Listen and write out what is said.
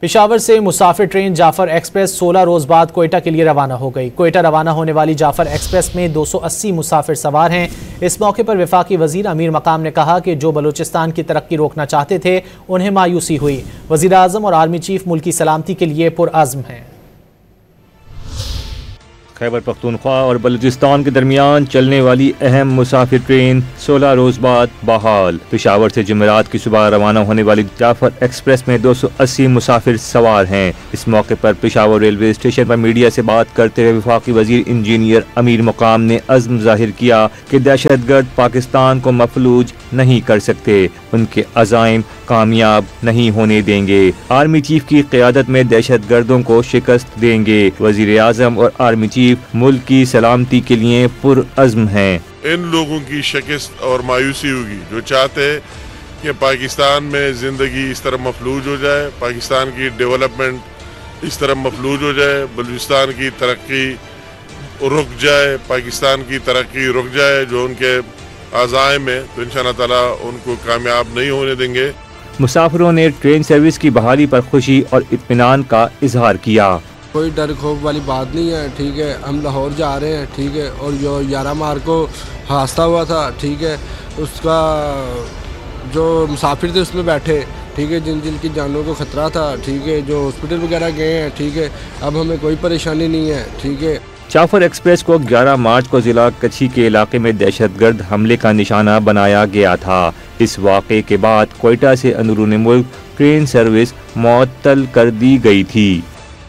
پشاور سے مسافر ٹرین جعفر ایکسپریس 16 روز بعد کوئٹہ کے لیے روانہ ہو گئی۔ کوئٹہ روانہ ہونے والی جعفر ایکسپریس میں 280 مسافر سوار ہیں۔ اس موقع پر وفاقی وزیر امیر مقام نے کہا کہ جو بلوچستان کی ترقی روکنا چاہتے تھے انہیں مایوسی ہوئی۔ وزیر اعظم اور آرمی چیف ملکی سلامتی کے لیے پرعزم ہیں۔ خیبر پختونخوا اور بلوچستان کے درمیان چلنے والی اہم مسافر ٹرین 16 روز بعد بحال۔ پشاور سے جمعرات کی صبح روانہ ہونے والی جعفر ایکسپریس میں 280 مسافر سوار ہیں۔ اس موقع پر پشاور ریلوے اسٹیشن پر میڈیا سے بات کرتے ہوئے وفاقی وزیر انجینئر امیر مقام نے عزم ظاہر کیا کہ دہشت گرد پاکستان کو مفلوج نہیں کر سکتے، ان کے عزائم کامیاب نہیں ہونے دیں گے۔ آرمی چیف کی قیادت میں دہشت گردوں کو شکست دیں گے۔ وزیر اعظم اور آرمی چیف ملک کی سلامتی کے لیے پرعزم ہیں۔ ان لوگوں کی شکست اور مایوسی ہوگی جو چاہتے کہ پاکستان میں زندگی اس طرح مفلوج ہو جائے، پاکستان کی ڈیولپمنٹ اس طرح مفلوج ہو جائے، بلوچستان کی ترقی رک جائے، پاکستان کی ترقی رک جائے، جو ان کے عزائم ہیں تو انشاءاللہ تعالیٰ ان کو کامیاب نہیں ہونے دیں گے۔ مسافروں نے ٹرین سروس کی بحالی پر خوشی اور اطمینان کا اظہار کیا۔ کوئی ڈر خوف والی بات نہیں ہے، ٹھیک ہے، ہم لاہور جا رہے ہیں، ٹھیک ہے، اور جو 11 مارچ کو حادثہ ہوا تھا، ٹھیک ہے، اس کا جو مسافر تھے اس میں بیٹھے، ٹھیک ہے، جن کی جانوں کو خطرہ تھا، ٹھیک ہے، جو ہاسپٹل وغیرہ گئے ہیں، ٹھیک ہے، اب ہمیں کوئی پریشانی نہیں ہے، ٹھیک ہے۔ جعفر ایکسپریس کو 11 مارچ کو ضلع کچھی کے علاقے میں دہشت گرد حملے کا نشانہ بنایا گیا تھا۔ اس واقعے کے بعد کوئٹہ سے اندرون ملک ٹرین سروس معطل کر دی گئی تھی۔